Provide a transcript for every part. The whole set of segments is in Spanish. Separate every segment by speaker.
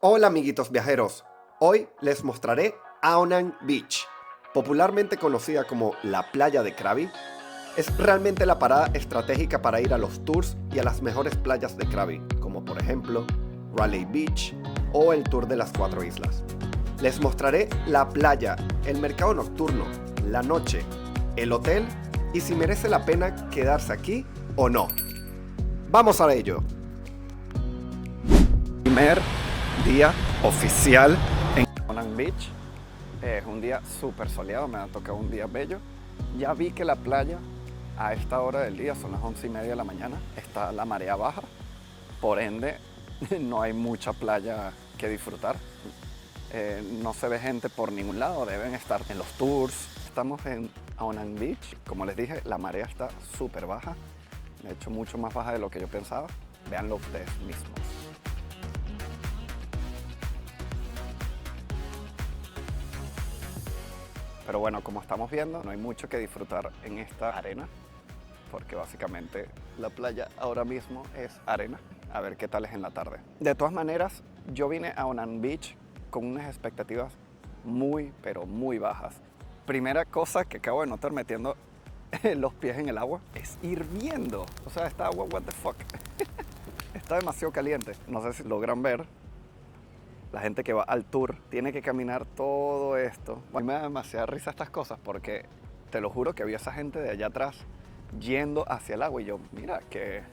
Speaker 1: Hola amiguitos viajeros, hoy les mostraré Aonang Beach, popularmente conocida como la playa de Krabi. Es realmente la parada estratégica para ir a los tours y a las mejores playas de Krabi, como por ejemplo Raleigh Beach o el tour de las 4 islas. Les mostraré la playa, el mercado nocturno, la noche, el hotel y si merece la pena quedarse aquí o no. ¡Vamos a ello! Primer día oficial en Aonang Beach. Es un día súper soleado, me ha tocado un día bello. Ya vi que la playa a esta hora del día, son las 11:30 de la mañana, está la marea baja, por ende no hay mucha playa que disfrutar. No se ve gente por ningún lado, deben estar en los tours. Estamos en Aonang Beach, como les dije, la marea está súper baja, de hecho mucho más baja de lo que yo pensaba. Véanlo ustedes mismos. Pero bueno, como estamos viendo, no hay mucho que disfrutar en esta arena, porque básicamente la playa ahora mismo es arena. A ver qué tal es en la tarde. De todas maneras, yo vine a Aonang Beach con unas expectativas muy, pero muy bajas. Primera cosa que acabo de notar metiendo los pies en el agua, es hirviendo. O sea, esta agua, what the fuck. Está demasiado caliente. No sé si logran ver. La gente que va al tour tiene que caminar todo esto. A mí me da demasiada risa estas cosas porque te lo juro que había esa gente de allá atrás yendo hacia el agua y yo, mira, que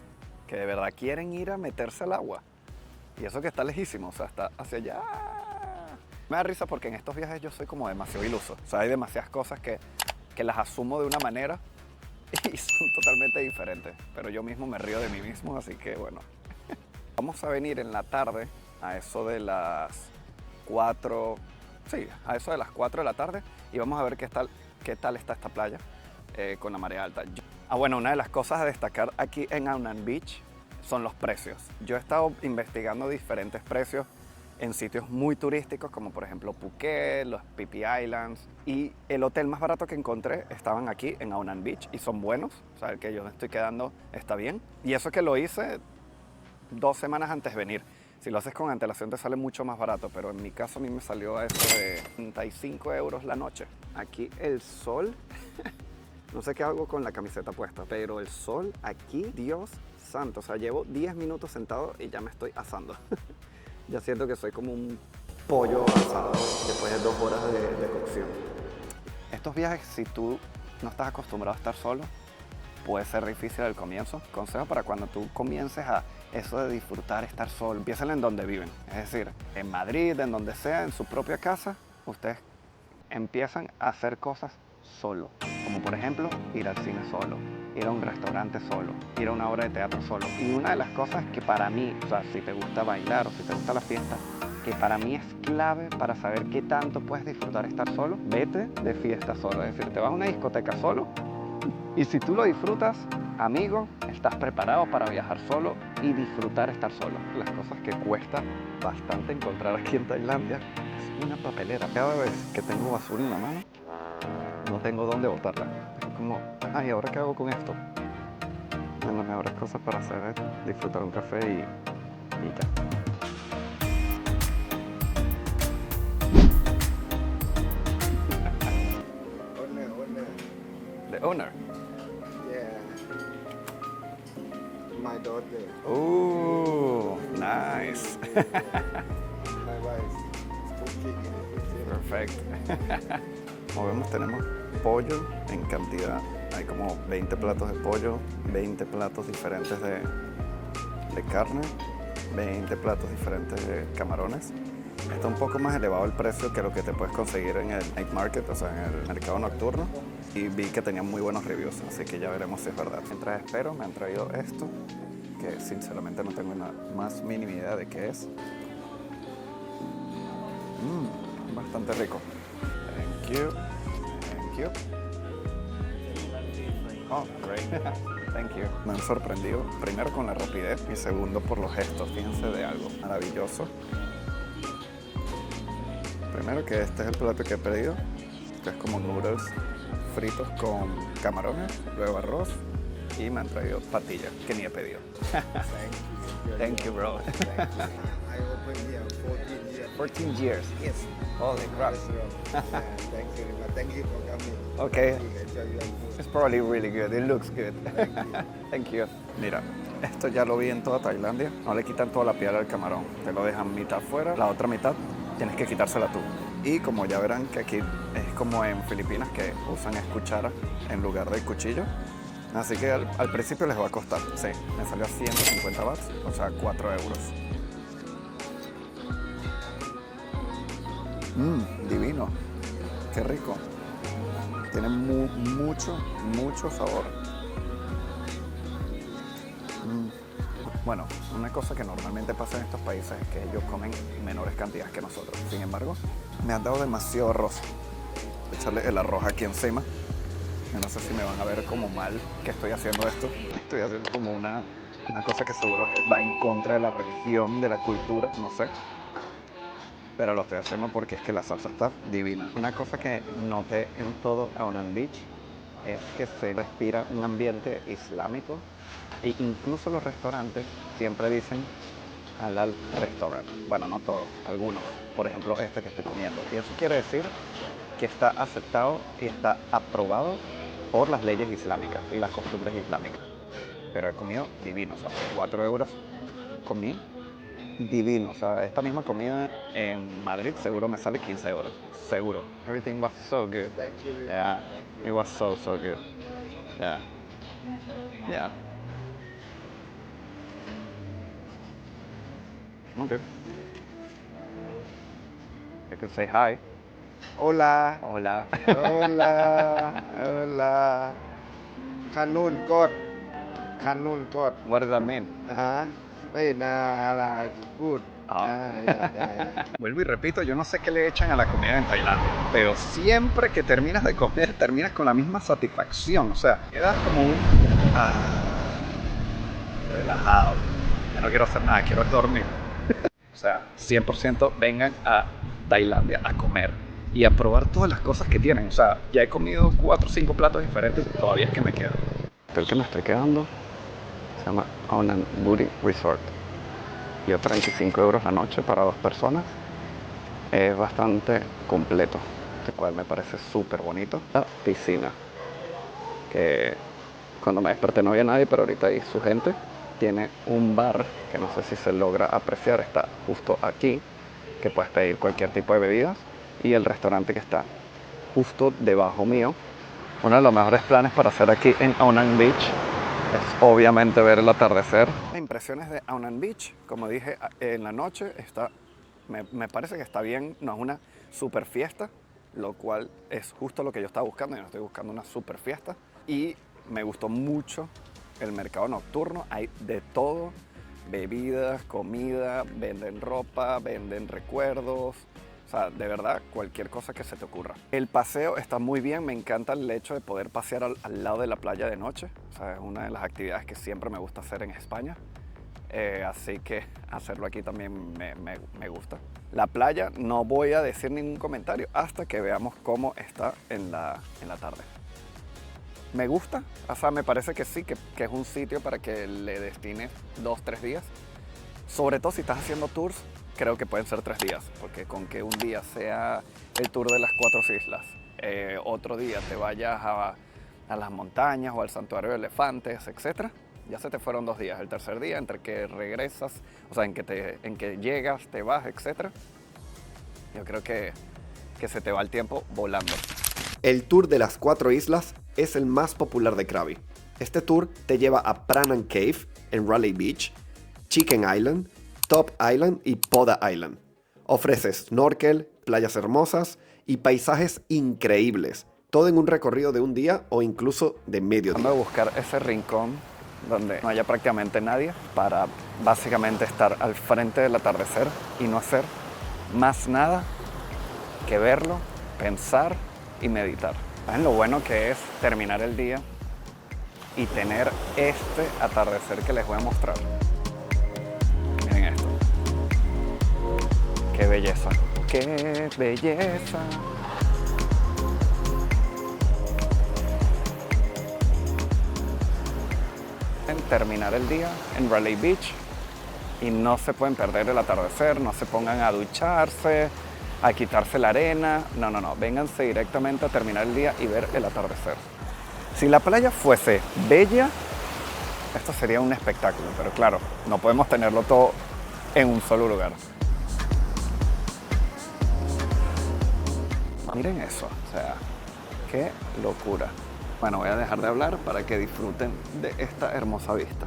Speaker 1: de verdad quieren ir a meterse al agua. Y eso que está lejísimo, o sea, está hacia allá. Me da risa porque en estos viajes yo soy como demasiado iluso. O sea, hay demasiadas cosas que las asumo de una manera y son totalmente diferentes. Pero yo mismo me río de mí mismo, así que bueno. Vamos a venir en la tarde a eso de las 4, sí, a eso de las 4 de la tarde y vamos a ver qué tal está esta playa con la marea alta. Bueno, una de las cosas a destacar aquí en Aonang Beach son los precios. Yo he estado investigando diferentes precios en sitios muy turísticos como por ejemplo Phuket, los Phi Phi Islands, y el hotel más barato que encontré estaban aquí en Aonang Beach y son buenos, o sea, el que yo me estoy quedando está bien. Y eso que lo hice 2 semanas antes de venir. Si lo haces con antelación te sale mucho más barato, pero en mi caso a mí me salió a eso de 35 euros la noche. Aquí el sol, no sé qué hago con la camiseta puesta, pero el sol aquí, Dios santo, o sea, llevo 10 minutos sentado y ya me estoy asando. Ya siento que soy como un pollo asado después de 2 horas de cocción. Estos viajes, si tú no estás acostumbrado a estar solo, puede ser difícil al comienzo. Consejo para cuando tú comiences a eso de disfrutar, estar solo, empiecen en donde viven. Es decir, en Madrid, en donde sea, en su propia casa, ustedes empiezan a hacer cosas solo. Como por ejemplo, ir al cine solo, ir a un restaurante solo, ir a una obra de teatro solo. Y una de las cosas que para mí, o sea, si te gusta bailar o si te gusta la fiesta, que para mí es clave para saber qué tanto puedes disfrutar estar solo, vete de fiesta solo. Es decir, te vas a una discoteca solo y si tú lo disfrutas, amigo, estás preparado para viajar solo y disfrutar estar solo. Las cosas que cuesta bastante encontrar aquí en Tailandia es una papelera. Cada vez que tengo basura en la mano, no tengo dónde botarla. Es como, ay, ¿ahora qué hago con esto? Una de las mejores cosas para hacer es disfrutar un café y ya. The owner.
Speaker 2: Yeah. My daughter.
Speaker 1: Ooh, nice.
Speaker 2: My wife. Cooking.
Speaker 1: Perfecto. Como vemos, tenemos pollo en cantidad. Hay como 20 platos de pollo, 20 platos diferentes de carne, 20 platos diferentes de camarones. Está un poco más elevado el precio que lo que te puedes conseguir en el night market, o sea, en el mercado nocturno. Y vi que tenían muy buenos reviews, así que ya veremos si es verdad. Mientras espero, me han traído esto, que sinceramente no tengo la más mínima idea de qué es. Bastante rico. Thank you. Thank you. Oh, great. Thank you. Me han sorprendido, primero con la rapidez y segundo por los gestos. Fíjense de algo maravilloso. Primero que este es el plato que he pedido, que es como noodles fritos con camarones, luego arroz y me han traído patillas que ni he pedido.
Speaker 2: Thank you.
Speaker 1: Thank you, bro.
Speaker 2: Thank you. I opened here 14
Speaker 1: 14 years.
Speaker 2: Yes.
Speaker 1: Holy crap.
Speaker 2: That's wrong. Yeah, thank you very much. Thank you for coming.
Speaker 1: Okay.
Speaker 2: Enjoy your food.
Speaker 1: It's probably really good. It looks good. Thank you. Mira, esto ya lo vi en toda Tailandia. No le quitan toda la piel al camarón. Te lo dejan mitad fuera, la otra mitad tienes que quitársela tú. Y como ya verán que aquí es como en Filipinas que usan cuchara en lugar de cuchillo. Así que al principio les va a costar. Sí, me salió a 150 bahts, o sea, 4 euros. Divino. Qué rico. Tiene mucho sabor. Bueno, una cosa que normalmente pasa en estos países es que ellos comen menores cantidades que nosotros. Sin embargo, me han dado demasiado arroz. Echarle el arroz aquí encima. Yo no sé si me van a ver como mal que estoy haciendo esto. Estoy haciendo como una cosa que seguro va en contra de la religión, de la cultura, no sé. Pero lo estoy haciendo porque es que la salsa está divina. Una cosa que noté en todo Aonan Beach es que se respira un ambiente islámico e incluso los restaurantes siempre dicen halal restaurant. Bueno, no todos, algunos. Por ejemplo, este que estoy comiendo. Y eso quiere decir que está aceptado y está aprobado por las leyes islámicas y las costumbres islámicas. Pero he comido divino, o sea, por 4 euros comí divino. O sea, esta misma comida en Madrid seguro me sale 15 euros. Seguro. Everything was so good.
Speaker 2: Thank you.
Speaker 1: Yeah, it was so good. Yeah. Yeah. Okay. You can say hi.
Speaker 2: Hola.
Speaker 1: Hola.
Speaker 2: Hola. Hola. Kanun God. Kanun God.
Speaker 1: What does that mean?
Speaker 2: Hey, nah, good. Yeah.
Speaker 1: Vuelvo y repito, yo no sé qué le echan a la comida en Tailandia, pero siempre que terminas de comer, terminas con la misma satisfacción. O sea, quedas como un... relajado. Ya no quiero hacer nada, quiero dormir. O sea, 100% vengan a Tailandia a comer y a probar todas las cosas que tienen. O sea, ya he comido 4 o 5 platos diferentes y todavía es que me quedo. El que me estoy quedando se llama Aonan Buri Resort. Y a 35 euros la noche para 2 personas. Es bastante completo, lo cual me parece súper bonito. La piscina, que cuando me desperté no había nadie, pero ahorita hay su gente. Tiene un bar, que no sé si se logra apreciar, está justo aquí, que puedes pedir cualquier tipo de bebidas. Y el restaurante que está justo debajo mío. Uno de los mejores planes para hacer aquí en Aonan Beach es obviamente ver el atardecer. Las impresiones de Aonan Beach, como dije, en la noche me parece que está bien. No es una super fiesta, lo cual es justo lo que yo estaba buscando. Yo no estoy buscando una super fiesta. Y me gustó mucho el mercado nocturno. Hay de todo: bebidas, comida, venden ropa, venden recuerdos. O sea, de verdad, cualquier cosa que se te ocurra. El paseo está muy bien. Me encanta el hecho de poder pasear al lado de la playa de noche. O sea, es una de las actividades que siempre me gusta hacer en España. Así que hacerlo aquí también me gusta. La playa, no voy a decir ningún comentario hasta que veamos cómo está en la tarde. Me gusta, o sea, me parece que sí, que es un sitio para que le destines 2-3 días. Sobre todo si estás haciendo tours, creo que pueden ser 3 días, porque con que un día sea el tour de las 4 islas, otro día te vayas a las montañas o al santuario de elefantes, etc., ya se te fueron 2 días. El tercer día, entre que regresas, o sea, en que llegas, te vas, etc., yo creo que se te va el tiempo volando. El tour de las 4 islas es el más popular de Krabi. Este tour te lleva a Pranang Cave en Raleigh Beach, Chicken Island, Top Island y Poda Island. Ofrece snorkel, playas hermosas y paisajes increíbles. Todo en un recorrido de un día o incluso de medio día. Vamos a buscar ese rincón donde no haya prácticamente nadie para básicamente estar al frente del atardecer y no hacer más nada que verlo, pensar y meditar. ¿Saben lo bueno que es terminar el día y tener este atardecer que les voy a mostrar? Miren esto. ¡Qué belleza! ¡Qué belleza! En terminar el día en Raleigh Beach y no se pueden perder el atardecer, no se pongan a ducharse, a quitarse la arena, no, vénganse directamente a terminar el día y ver el atardecer. Si la playa fuese bella, esto sería un espectáculo, pero claro, no podemos tenerlo todo en un solo lugar. Miren eso, o sea, qué locura. Bueno, voy a dejar de hablar para que disfruten de esta hermosa vista.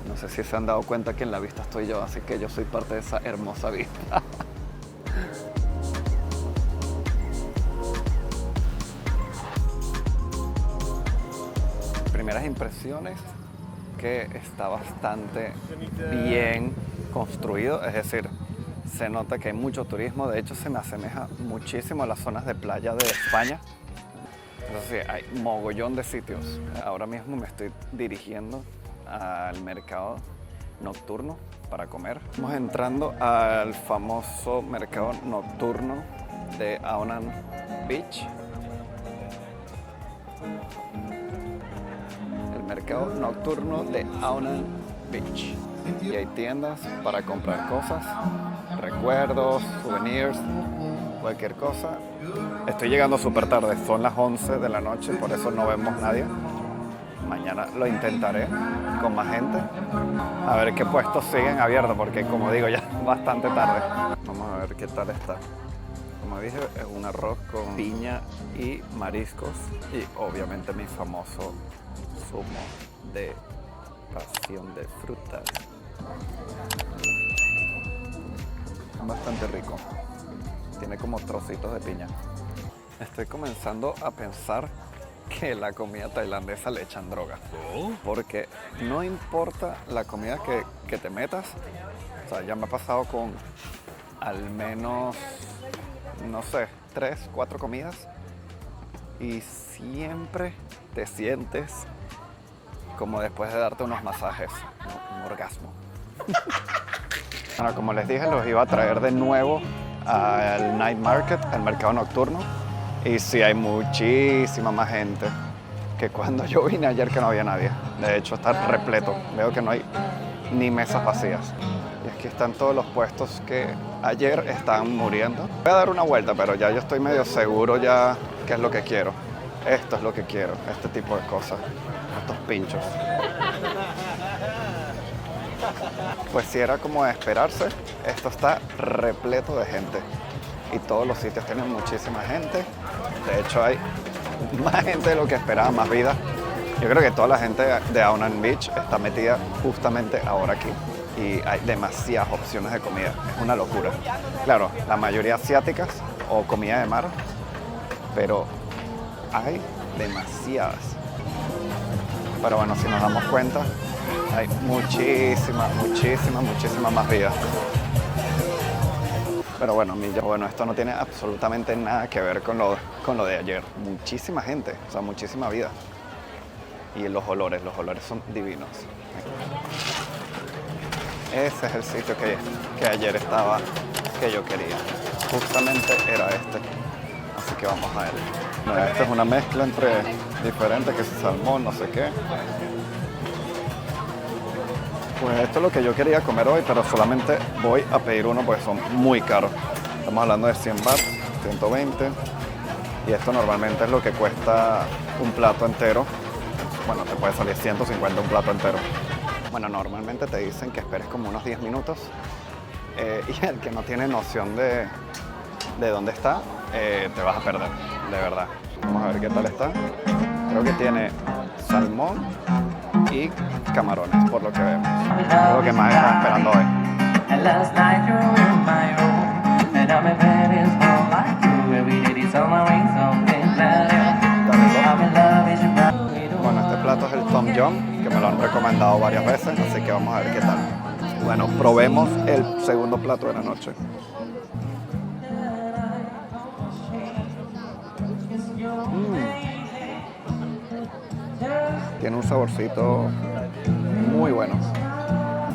Speaker 1: No sé si se han dado cuenta que en la vista estoy yo, así que yo soy parte de esa hermosa vista. Primeras impresiones, que está bastante bien construido, es decir, se nota que hay mucho turismo. De hecho, se me asemeja muchísimo a las zonas de playa de España. Entonces sí, hay mogollón de sitios. Ahora mismo me estoy dirigiendo al mercado nocturno para comer. Estamos entrando al famoso mercado nocturno de Aunan Beach. El mercado nocturno de Aunan Beach. Y hay tiendas para comprar cosas, recuerdos, souvenirs, cualquier cosa. Estoy llegando súper tarde, son las 11 de la noche, por eso no vemos nadie. Mañana lo intentaré con más gente, a ver qué puestos siguen abiertos, porque como digo, ya es bastante tarde. Vamos a ver qué tal está. Como dije, es un arroz con piña y mariscos y obviamente mi famoso zumo de pasión de frutas. Bastante rico, tiene como trocitos de piña. Estoy comenzando a pensar que la comida tailandesa le echan droga, porque no importa la comida que te metas, o sea, ya me ha pasado con al menos, no sé, 3, 4 comidas y siempre te sientes como después de darte unos masajes, un orgasmo. Bueno, como les dije, los iba a traer de nuevo al night market, al mercado nocturno. Y sí, hay muchísima más gente que cuando yo vine ayer, que no había nadie. De hecho, está repleto. Veo que no hay ni mesas vacías. Y aquí están todos los puestos que ayer estaban muriendo. Voy a dar una vuelta, pero ya yo estoy medio seguro ya qué es lo que quiero. Esto es lo que quiero, este tipo de cosas. Estos pinchos. Pues si era como de esperarse, esto está repleto de gente. Y todos los sitios tienen muchísima gente. De hecho, hay más gente de lo que esperaba, más vida. Yo creo que toda la gente de Aunan Beach está metida justamente ahora aquí. Y hay demasiadas opciones de comida. Es una locura. Claro, la mayoría asiáticas o comida de mar. Pero hay demasiadas. Pero bueno, si nos damos cuenta, hay muchísima más vida. Pero bueno, esto no tiene absolutamente nada que ver con lo de ayer. Muchísima gente, o sea, muchísima vida. Y los olores son divinos. Ese es el sitio que ayer estaba, que yo quería. Justamente era este. Así que vamos a él. Bueno, esta es una mezcla entre diferentes, que es salmón, no sé qué. Pues esto es lo que yo quería comer hoy, pero solamente voy a pedir uno porque son muy caros. Estamos hablando de 100 baht, 120. Y esto normalmente es lo que cuesta un plato entero. Bueno, te puede salir 150 un plato entero. Bueno, normalmente te dicen que esperes como unos 10 minutos. Y el que no tiene noción de dónde está, te vas a perder, de verdad. Vamos a ver qué tal está. Creo que tiene salmón y camarones, por lo que vemos. Es lo que más estaba esperando hoy. Bueno, este plato es el Tom Yum, que me lo han recomendado varias veces, así que vamos a ver qué tal. Bueno, probemos el segundo plato de la noche. Tiene un saborcito muy bueno.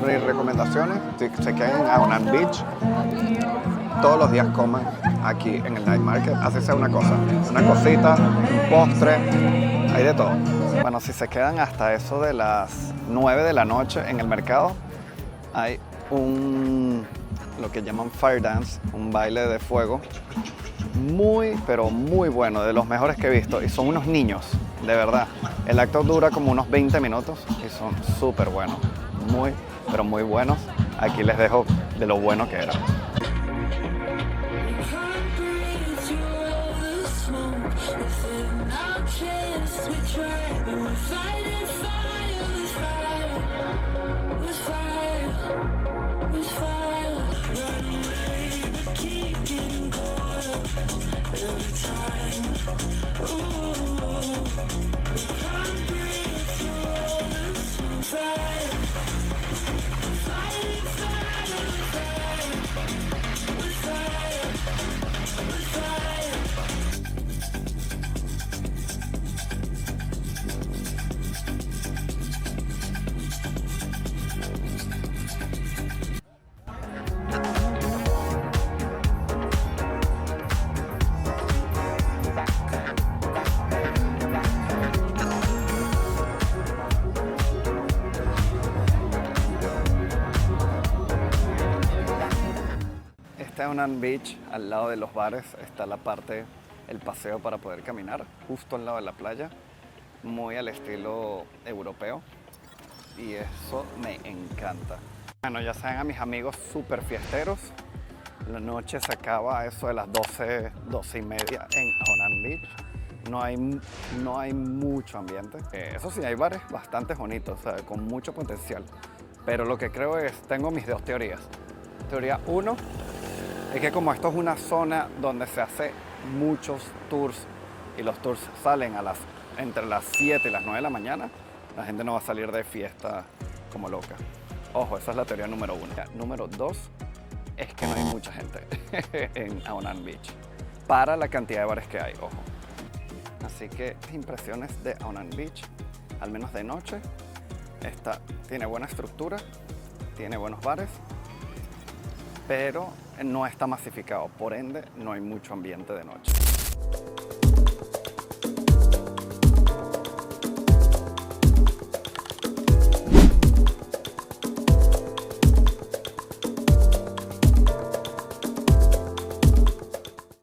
Speaker 1: Mis recomendaciones, si se quedan en Aunan Beach, todos los días coman aquí en el Night Market. Así sea una cosa, una cosita, un postre, hay de todo. Bueno, si se quedan hasta eso de las 9 de la noche en el mercado, hay lo que llaman fire dance, un baile de fuego, muy, pero muy bueno, de los mejores que he visto. Y son unos niños, de verdad. El acto dura como unos 20 minutos y son súper buenos. Muy, pero muy buenos. Aquí les dejo de lo bueno que era. Este es Onam Beach, al lado de los bares está la parte, el paseo para poder caminar, justo al lado de la playa, muy al estilo europeo, y eso me encanta. Bueno, ya saben, a mis amigos súper fiesteros, la noche se acaba a eso de las 12, 12 y media en Onam Beach. No hay mucho ambiente. Eso sí, hay bares bastante bonitos, o sea, con mucho potencial. Pero lo que creo es, tengo mis dos teorías. Teoría 1 es que como esto es una zona donde se hace muchos tours y los tours salen entre las 7 y las 9 de la mañana, la gente no va a salir de fiesta como loca. Ojo, esa es la teoría número 1. Número 2 es que no hay mucha gente en Onam Beach para la cantidad de bares que hay, ojo. Así que impresiones de Onam Beach, al menos de noche, tiene buena estructura, tiene buenos bares, pero no está masificado, por ende no hay mucho ambiente de noche.